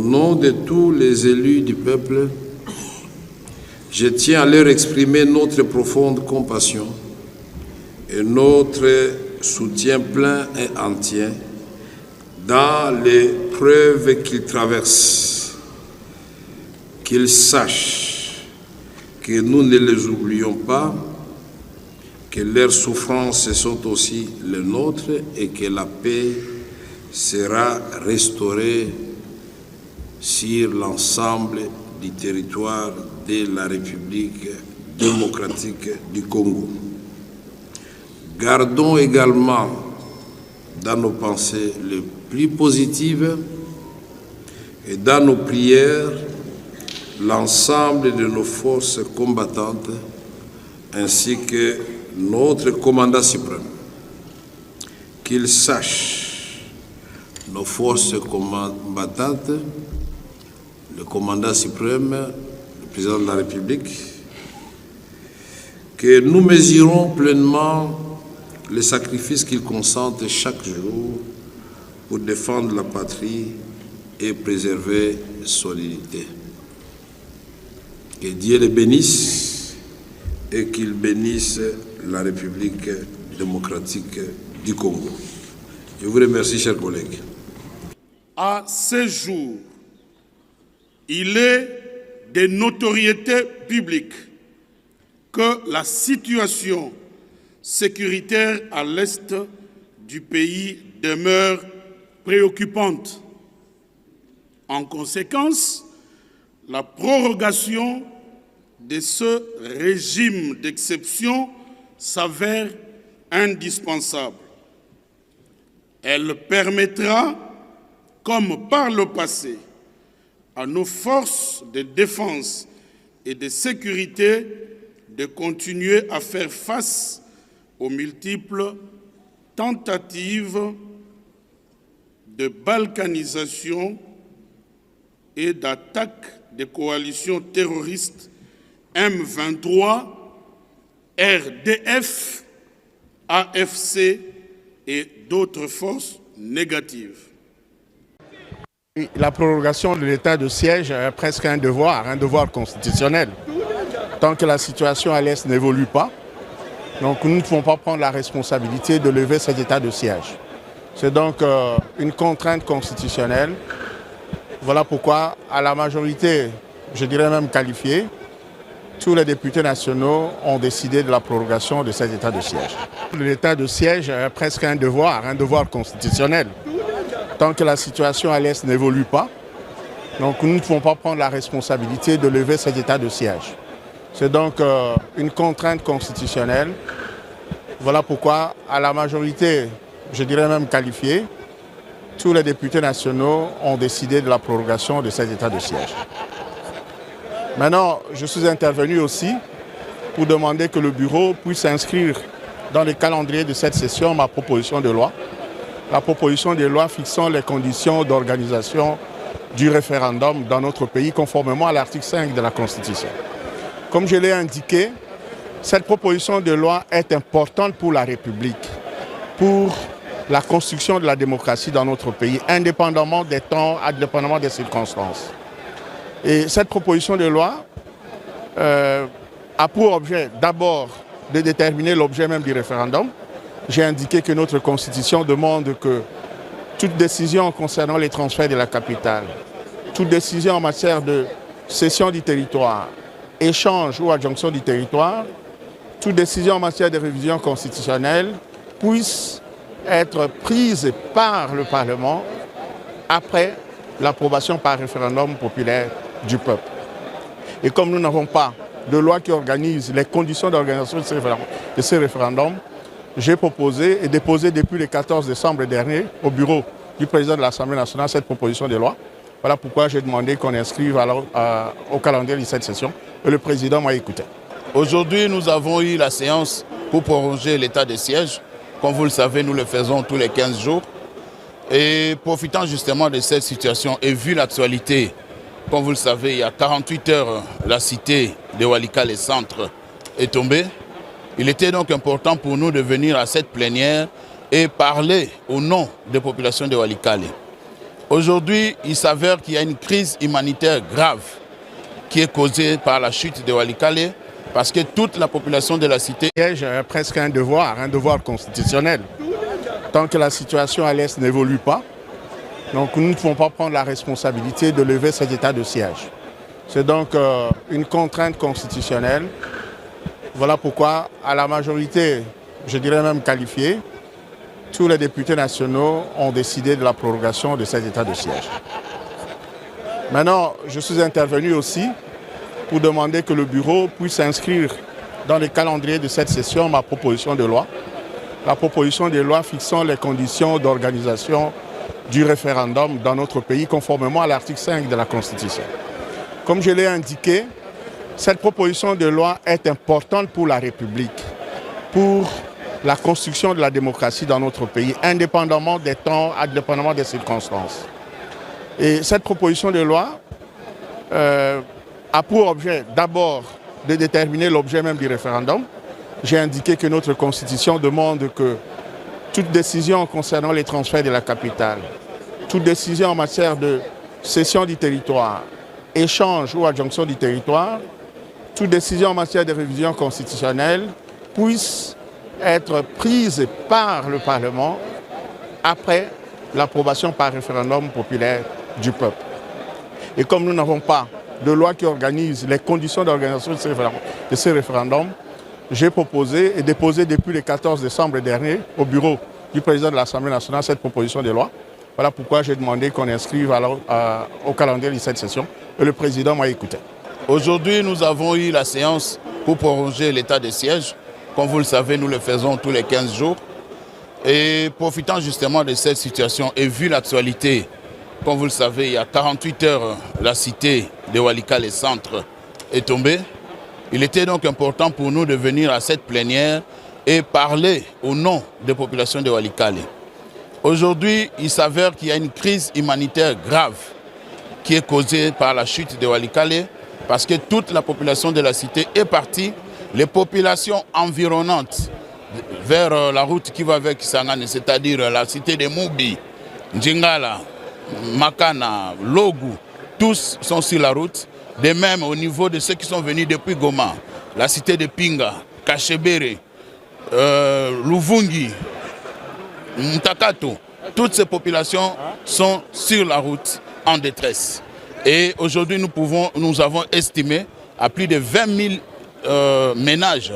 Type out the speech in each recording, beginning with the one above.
nom de tous les élus du peuple, je tiens à leur exprimer notre profonde compassion et notre soutien plein et entier dans les preuves qu'ils traversent. Qu'ils sachent que nous ne les oublions pas, que leurs souffrances sont aussi les nôtres et que la paix sera restaurée sur l'ensemble du territoire de la République démocratique du Congo. Gardons également dans nos pensées les plus positives et dans nos prières l'ensemble de nos forces combattantes ainsi que notre commandant suprême. Qu'ils sachent, nos forces combattantes, le commandant suprême, le président de la République, que nous mesurons pleinement les sacrifices qu'ils consentent chaque jour pour défendre la patrie et préserver son unité. Que Dieu les bénisse et qu'il bénisse la République démocratique du Congo. Je vous remercie, chers collègues. À ce jour, il est de notoriété publique que la situation sécuritaire à l'est du pays demeure préoccupante. En conséquence, la prorogation de ce régime d'exception s'avère indispensable. Elle permettra, comme par le passé, à nos forces de défense et de sécurité de continuer à faire face aux multiples tentatives de balkanisation et d'attaque des coalitions terroristes M23, RDF, AFC et d'autres forces négatives. La prorogation de l'état de siège est presque un devoir constitutionnel. Tant que la situation à l'Est n'évolue pas, donc nous ne pouvons pas prendre la responsabilité de lever cet état de siège. C'est donc une contrainte constitutionnelle. Voilà pourquoi, à la majorité, je dirais même qualifiée, tous les députés nationaux ont décidé de la prorogation de cet état de siège. L'état de siège est presque un devoir constitutionnel. Tant que la situation à l'Est n'évolue pas, donc nous ne pouvons pas prendre la responsabilité de lever cet état de siège. C'est donc une contrainte constitutionnelle. Voilà pourquoi, à la majorité, je dirais même qualifiée, tous les députés nationaux ont décidé de la prorogation de cet état de siège. Maintenant, je suis intervenu aussi pour demander que le bureau puisse inscrire dans le calendrier de cette session ma proposition de loi. La proposition de loi fixant les conditions d'organisation du référendum dans notre pays conformément à l'article 5 de la Constitution. Comme je l'ai indiqué, cette proposition de loi est importante pour la République, pour la construction de la démocratie dans notre pays, indépendamment des temps, indépendamment des circonstances. Et cette proposition de loi a pour objet d'abord de déterminer l'objet même du référendum. J'ai indiqué que notre Constitution demande que toute décision concernant les transferts de la capitale, toute décision en matière de cession du territoire, échange ou adjonction du territoire, toute décision en matière de révision constitutionnelle puisse être prise par le Parlement après l'approbation par référendum populaire du peuple. Et comme nous n'avons pas de loi qui organise les conditions d'organisation de ce référendum, j'ai proposé et déposé depuis le 14 décembre dernier au bureau du président de l'Assemblée nationale cette proposition de loi. Voilà pourquoi j'ai demandé qu'on inscrive au calendrier de cette session et le président m'a écouté. Aujourd'hui, nous avons eu la séance pour prolonger l'état de siège. Comme vous le savez, nous le faisons tous les 15 jours. Et profitant justement de cette situation et vu l'actualité, comme vous le savez, il y a 48 heures, la cité de Walikale Centre est tombée. Il était donc important pour nous de venir à cette plénière et parler au nom des populations de Walikale. Aujourd'hui, il s'avère qu'il y a une crise humanitaire grave qui est causée par la chute de Walikale, parce que toute la population de la cité... J'ai presque un devoir constitutionnel. Tant que la situation à l'Est n'évolue pas, donc nous ne pouvons pas prendre la responsabilité de lever cet état de siège. C'est donc une contrainte constitutionnelle. Voilà pourquoi, à la majorité, je dirais même qualifiée, tous les députés nationaux ont décidé de la prorogation de cet état de siège. Maintenant, je suis intervenu aussi pour demander que le bureau puisse inscrire dans le calendrier de cette session ma proposition de loi. La proposition de loi fixant les conditions d'organisation du référendum dans notre pays conformément à l'article 5 de la Constitution. Comme je l'ai indiqué, cette proposition de loi est importante pour la République, pour la construction de la démocratie dans notre pays, indépendamment des temps, indépendamment des circonstances. Et cette proposition de loi a pour objet d'abord de déterminer l'objet même du référendum. J'ai indiqué que notre Constitution demande que toute décision concernant les transferts de la capitale, toute décision en matière de cession du territoire, échange ou adjonction du territoire, toute décision en matière de révision constitutionnelle puisse être prise par le Parlement après l'approbation par référendum populaire du peuple. Et comme nous n'avons pas de loi qui organise les conditions d'organisation de ce référendum, j'ai proposé et déposé depuis le 14 décembre dernier au bureau du président de l'Assemblée nationale cette proposition de loi. Voilà pourquoi j'ai demandé qu'on inscrive au calendrier de cette session et le président m'a écouté. Aujourd'hui, nous avons eu la séance pour proroger l'état de siège. Comme vous le savez, nous le faisons tous les 15 jours. Et profitant justement de cette situation et vu l'actualité, comme vous le savez, il y a 48 heures, la cité de Walikale Centre est tombée. Il était donc important pour nous de venir à cette plénière et parler au nom des populations de Walikale. Aujourd'hui, il s'avère qu'il y a une crise humanitaire grave qui est causée par la chute de Walikale, parce que toute la population de la cité est partie. Les populations environnantes vers la route qui va avec Kisangani, c'est-à-dire la cité de Moubi, Njingala, Makana, Logu, tous sont sur la route. De même au niveau de ceux qui sont venus depuis Goma, la cité de Pinga, Kachebere, Luvungi, Mtakato, toutes ces populations sont sur la route en détresse. Et aujourd'hui, nous avons estimé à plus de 20 000 ménages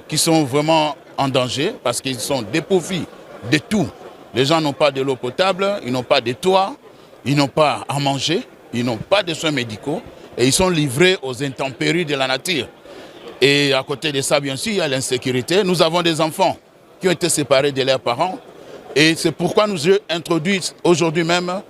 qui sont vraiment en danger parce qu'ils sont dépourvus de tout. Les gens n'ont pas de l'eau potable, ils n'ont pas de toit, ils n'ont pas à manger, ils n'ont pas de soins médicaux et ils sont livrés aux intempéries de la nature. Et à côté de ça, bien sûr, il y a l'insécurité. Nous avons des enfants qui ont été séparés de leurs parents et c'est pourquoi nous avons introduit aujourd'hui même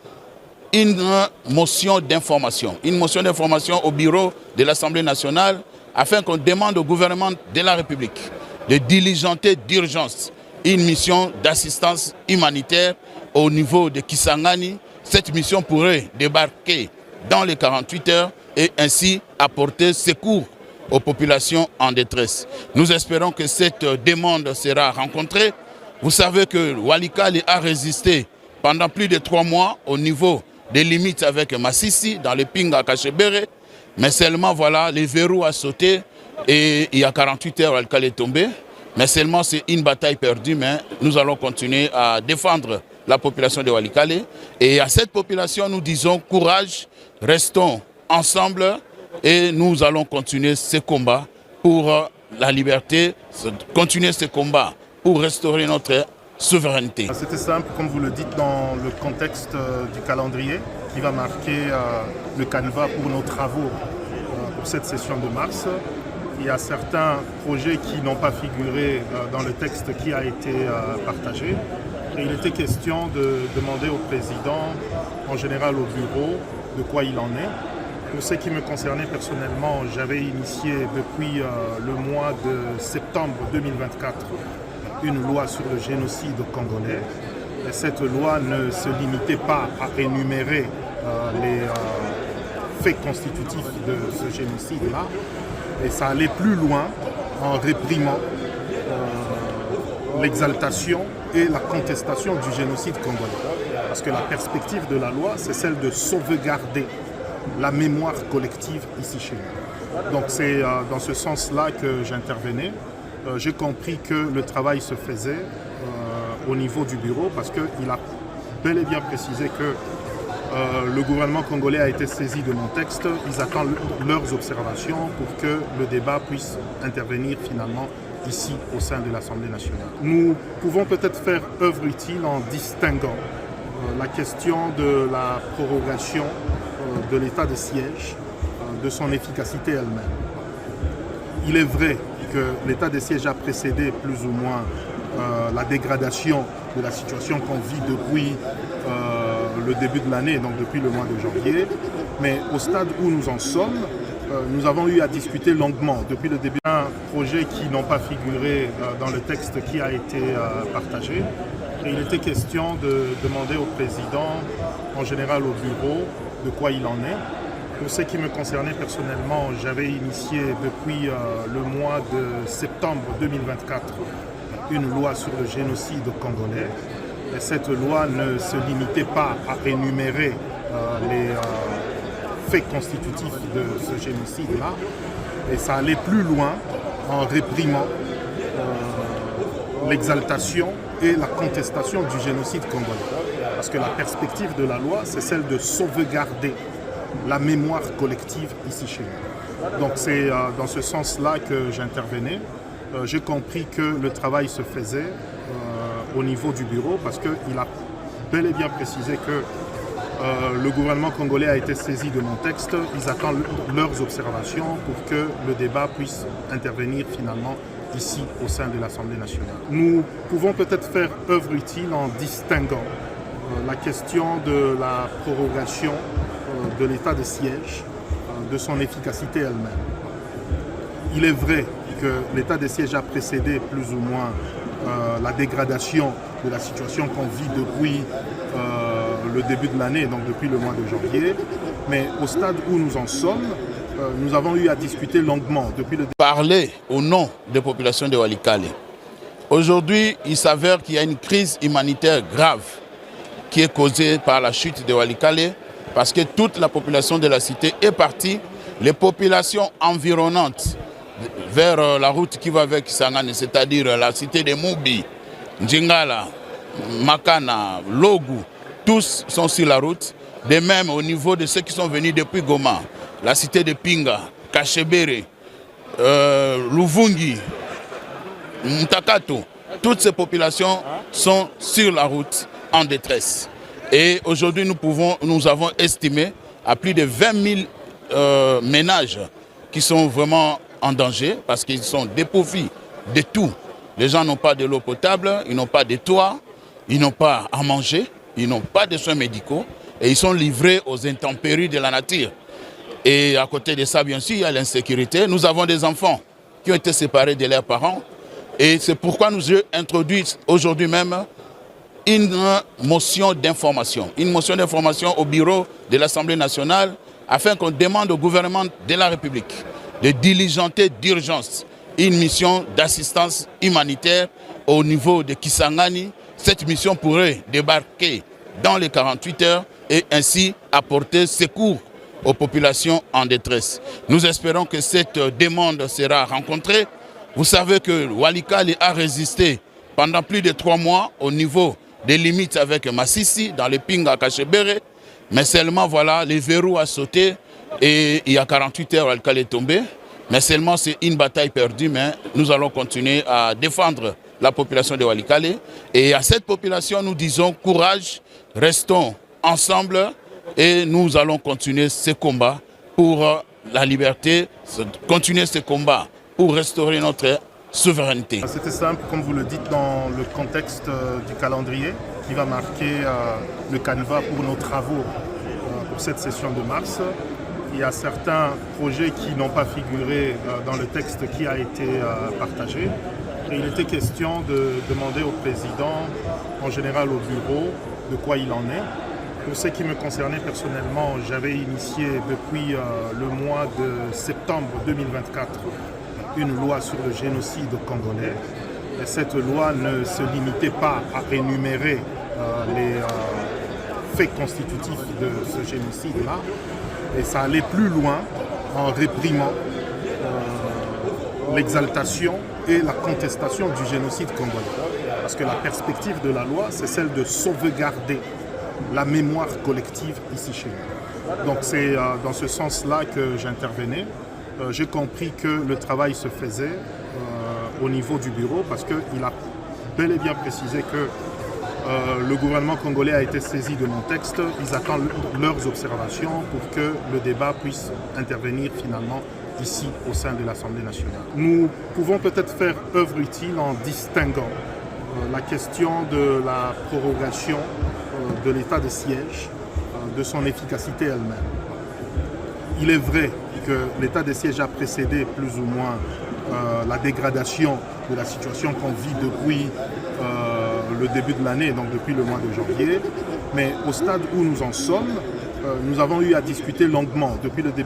une motion d'information. Une motion d'information au bureau de l'Assemblée nationale afin qu'on demande au gouvernement de la République de diligenter d'urgence une mission d'assistance humanitaire au niveau de Kisangani. Cette mission pourrait débarquer dans les 48 heures et ainsi apporter secours aux populations en détresse. Nous espérons que cette demande sera rencontrée. Vous savez que Walikale a résisté pendant plus de 3 mois au niveau des limites avec Massissi, dans le Pinga Kachebere. Mais seulement, voilà, les verrous a sauté et il y a 48 heures, Walikale est tombé. Mais seulement, c'est une bataille perdue, mais nous allons continuer à défendre la population de Walikale. Et à cette population, nous disons courage, restons ensemble et nous allons continuer ce combat pour la liberté, continuer ce combat pour restaurer notre souveraineté. C'était simple, comme vous le dites, dans le contexte du calendrier qui va marquer le canevas pour nos travaux pour cette session de mars. Il y a certains projets qui n'ont pas figuré dans le texte qui a été partagé. Et il était question de demander au président, en général au bureau, de quoi il en est. Pour ce qui me concernait personnellement, j'avais initié depuis le mois de septembre 2024 une loi sur le génocide congolais. Et cette loi ne se limitait pas à énumérer les faits constitutifs de ce génocide-là, et ça allait plus loin en réprimant l'exaltation et la contestation du génocide congolais. Parce que la perspective de la loi, c'est celle de sauvegarder la mémoire collective ici chez nous. Donc c'est dans ce sens-là que j'intervenais. J'ai compris que le travail se faisait au niveau du bureau parce qu'il a bel et bien précisé que le gouvernement congolais a été saisi de mon texte. Ils attendent leurs observations pour que le débat puisse intervenir finalement ici au sein de l'Assemblée nationale. Nous pouvons peut-être faire œuvre utile en distinguant la question de la prorogation de l'état de siège, de son efficacité elle-même. Il est vrai que l'état de siège a précédé plus ou moins la dégradation de la situation qu'on vit depuis le début de l'année, donc depuis le mois de janvier. Mais au stade où nous en sommes, nous avons eu à discuter longuement depuis le début d'un projet qui n'ont pas figuré dans le texte qui a été partagé. Et il était question de demander au président, en général au bureau, de quoi il en est. Pour ce qui me concernait personnellement, j'avais initié depuis le mois de septembre 2024 une loi sur le génocide congolais. Et cette loi ne se limitait pas à énumérer les faits constitutifs de ce génocide-là, et ça allait plus loin en réprimant l'exaltation et la contestation du génocide congolais. Parce que la perspective de la loi, c'est celle de sauvegarder la mémoire collective ici chez nous. Donc c'est dans ce sens-là que j'intervenais. J'ai compris que le travail se faisait au niveau du bureau parce qu'il a bel et bien précisé que le gouvernement congolais a été saisi de mon texte. Ils attendent leurs observations pour que le débat puisse intervenir finalement ici au sein de l'Assemblée nationale. Nous pouvons peut-être faire œuvre utile en distinguant la question de la prorogation de l'état de siège, de son efficacité elle-même. Il est vrai que l'état de siège a précédé plus ou moins la dégradation de la situation qu'on vit depuis le début de l'année, donc depuis le mois de janvier. Mais au stade où nous en sommes, nous avons eu à discuter longuement depuis le début. Parler au nom des populations de Walikale. Aujourd'hui, il s'avère qu'il y a une crise humanitaire grave qui est causée par la chute de Walikale parce que toute la population de la cité est partie. Les populations environnantes vers la route qui va avec Kisangani, c'est-à-dire la cité de Moubi, Njingala, Makana, Logu, tous sont sur la route. De même au niveau de ceux qui sont venus depuis Goma, la cité de Pinga, Kachebere, Luvungi, Mtakato, toutes ces populations sont sur la route en détresse. Et aujourd'hui, nous avons estimé à plus de 20 000 ménages qui sont vraiment en danger parce qu'ils sont dépourvus de tout. Les gens n'ont pas de l'eau potable, ils n'ont pas de toit, ils n'ont pas à manger, ils n'ont pas de soins médicaux et ils sont livrés aux intempéries de la nature. Et à côté de ça, bien sûr, il y a l'insécurité. Nous avons des enfants qui ont été séparés de leurs parents et c'est pourquoi nous introduisons aujourd'hui même une motion d'information. Une motion d'information au bureau de l'Assemblée nationale afin qu'on demande au gouvernement de la République de diligenter d'urgence une mission d'assistance humanitaire au niveau de Kisangani. Cette mission pourrait débarquer dans les 48 heures et ainsi apporter secours aux populations en détresse. Nous espérons que cette demande sera rencontrée. Vous savez que Walikale a résisté pendant plus de 3 mois au niveau des limites avec Massissi, dans le Pinga Kachebere, mais seulement voilà, les verrous a sauté et il y a 48 heures, Walikale est tombé. Mais seulement c'est une bataille perdue, mais nous allons continuer à défendre la population de Walikale. Et à cette population, nous disons courage, restons ensemble et nous allons continuer ce combat pour la liberté, continuer ce combat pour restaurer notre souveraineté. C'était simple, comme vous le dites, dans le contexte du calendrier qui va marquer le canevas pour nos travaux pour cette session de mars. Il y a certains projets qui n'ont pas figuré dans le texte qui a été partagé. Et il était question de demander au président, en général au bureau, de quoi il en est. Pour ce qui me concernait personnellement, j'avais initié depuis le mois de septembre 2024 une loi sur le génocide congolais. Et cette loi ne se limitait pas à énumérer les faits constitutifs de ce génocide-là. Et ça allait plus loin en réprimant l'exaltation et la contestation du génocide congolais. Parce que la perspective de la loi, c'est celle de sauvegarder la mémoire collective ici chez nous. Donc c'est dans ce sens-là que j'intervenais. J'ai compris que le travail se faisait au niveau du bureau parce qu'il a bel et bien précisé que le gouvernement congolais a été saisi de mon texte. Ils attendent leurs observations pour que le débat puisse intervenir finalement ici au sein de l'Assemblée nationale. Nous pouvons peut-être faire œuvre utile en distinguant la question de la prorogation de l'état de siège, de son efficacité elle-même. Il est vrai que l'état de siège a précédé plus ou moins la dégradation de la situation qu'on vit depuis le début de l'année, donc depuis le mois de janvier. Mais au stade où nous en sommes, nous avons eu à discuter longuement depuis le début.